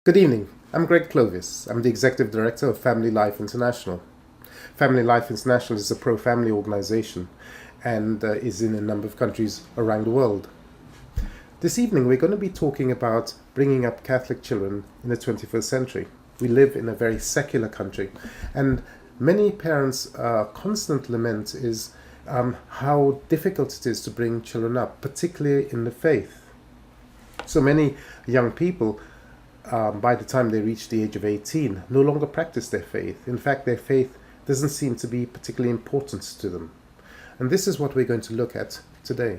Good evening. I'm Greg Clovis. I'm the Executive Director of Family Life International. Family Life International is a pro-family organization and is in a number of countries around the world. This evening we're going to be talking about bringing up Catholic children in the 21st century. We live in a very secular country, and many parents' constant lament is how difficult it is to bring children up, particularly in the faith. So many young people, by the time they reach the age of 18, no longer practice their faith. In fact, their faith doesn't seem to be particularly important to them. And this is what we're going to look at today.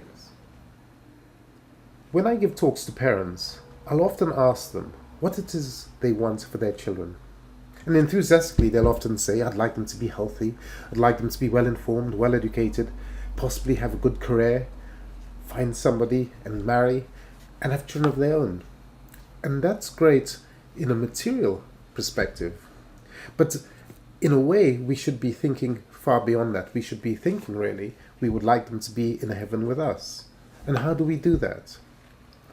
When I give talks to parents, I'll often ask them what it is they want for their children. And enthusiastically, they'll often say, I'd like them to be healthy, I'd like them to be well informed, well educated, possibly have a good career, find somebody and marry, and have children of their own. And that's great in a material perspective. But in a way, we should be thinking far beyond that. We should be thinking, really, we would like them to be in heaven with us. And how do we do that?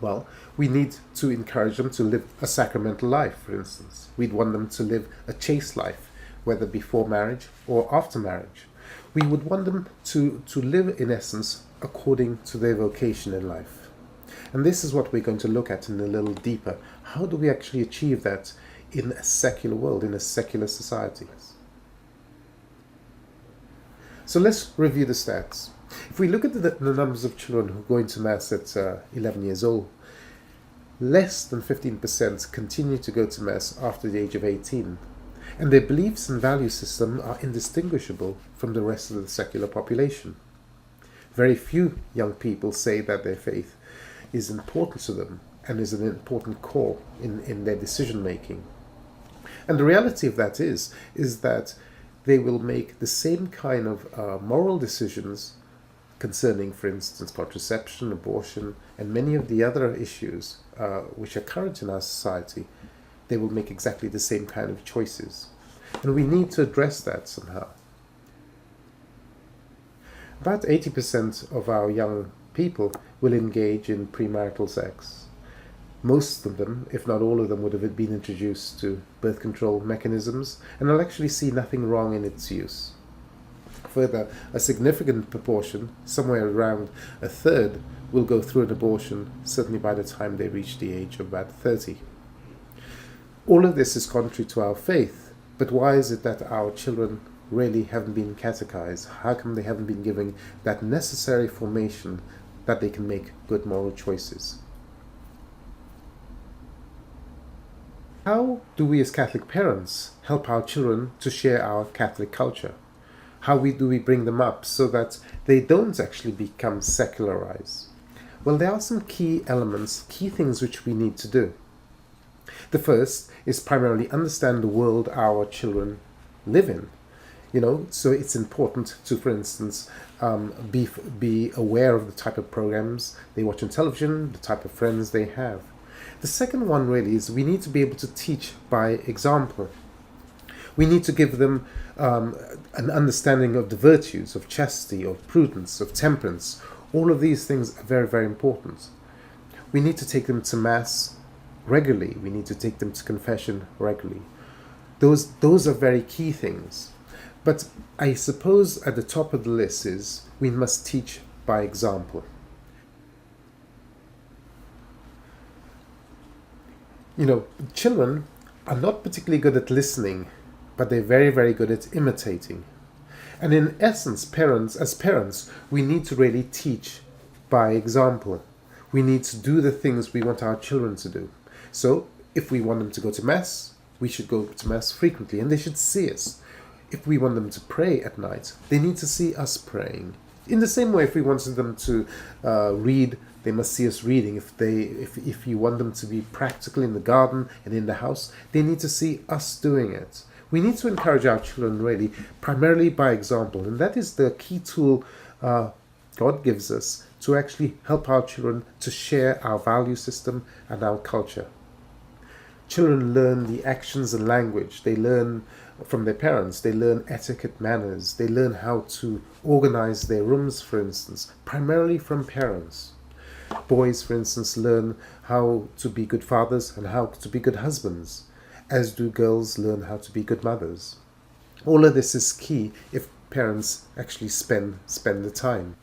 Well, we need to encourage them to live a sacramental life, for instance. We'd want them to live a chaste life, whether before marriage or after marriage. We would want them to live, in essence, according to their vocation in life. And this is what we're going to look at in a little deeper. How do we actually achieve that in a secular world, in a secular society? So let's review the stats. If we look at the numbers of children who go into Mass at 11 years old, less than 15% continue to go to Mass after the age of 18. And their beliefs and value system are indistinguishable from the rest of the secular population. Very few young people say that their faith is important to them and is an important core in their decision making. And the reality of that is that they will make the same kind of moral decisions concerning, for instance, contraception, abortion, and many of the other issues which are current in our society. They will make exactly the same kind of choices. And we need to address that somehow. About 80% of our young people will engage in premarital sex. Most of them, if not all of them, would have been introduced to birth control mechanisms, and will actually see nothing wrong in its use. Further, a significant proportion, somewhere around a third, will go through an abortion, certainly by the time they reach the age of about 30. All of this is contrary to our faith, but why is it that our children really haven't been catechized? How come they haven't been given that necessary formation that they can make good moral choices? How do we as Catholic parents help our children to share our Catholic culture? How do we bring them up so that they don't actually become secularized? Well, there are some key elements, key things which we need to do. The first is primarily understand the world our children live in. So it's important to, for instance, be aware of the type of programs they watch on television, the type of friends they have. The second one really is we need to be able to teach by example. We need to give them an understanding of the virtues, of chastity, of prudence, of temperance. All of these things are very, very important. We need to take them to Mass regularly. We need to take them to confession regularly. Those are very key things. But I suppose at the top of the list is we must teach by example. Children are not particularly good at listening, but they're very, very good at imitating. And in essence, as parents, we need to really teach by example. We need to do the things we want our children to do. So if we want them to go to Mass, we should go to Mass frequently, and they should see us. If we want them to pray at night, they need to see us praying. In the same way, if we wanted them to read, they must see us reading. If you want them to be practical in the garden and in the house, they need to see us doing it. We need to encourage our children really, primarily by example. And that is the key tool God gives us to actually help our children to share our value system and our culture. Children learn the actions and language. They learn from their parents. They learn etiquette, manners. They learn how to organize their rooms, for instance, primarily from parents. Boys, for instance, learn how to be good fathers and how to be good husbands, as do girls learn how to be good mothers. All of this is key if parents actually spend the time.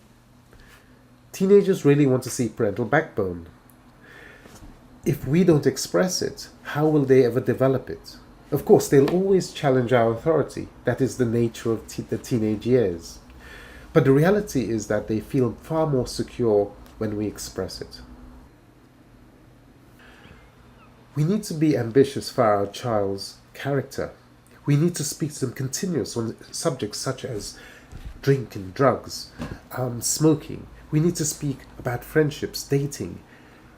Teenagers really want to see parental backbone. If we don't express it, how will they ever develop it? Of course, they'll always challenge our authority. That is the nature of the teenage years. But the reality is that they feel far more secure when we express it. We need to be ambitious for our child's character. We need to speak to them continuously on subjects such as drink and drugs, smoking. We need to speak about friendships, dating.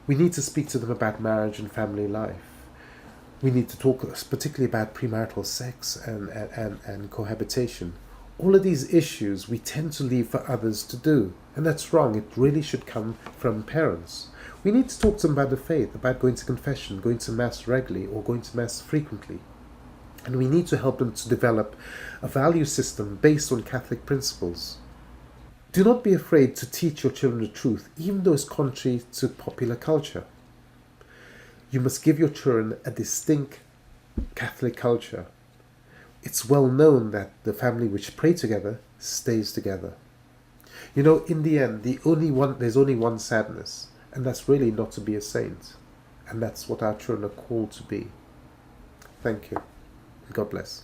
We need to speak to them about marriage and family life. We need to talk particularly about premarital sex and cohabitation. All of these issues we tend to leave for others to do, and that's wrong. It really should come from parents. We need to talk to them about the faith, about going to confession, going to Mass regularly, or going to Mass frequently. And we need to help them to develop a value system based on Catholic principles. Do not be afraid to teach your children the truth, even though it's contrary to popular culture. You must give your children a distinct Catholic culture. It's well known that the family which pray together stays together. You know, in the end, there's only one sadness, and that's really not to be a saint. And that's what our children are called to be. Thank you. God bless.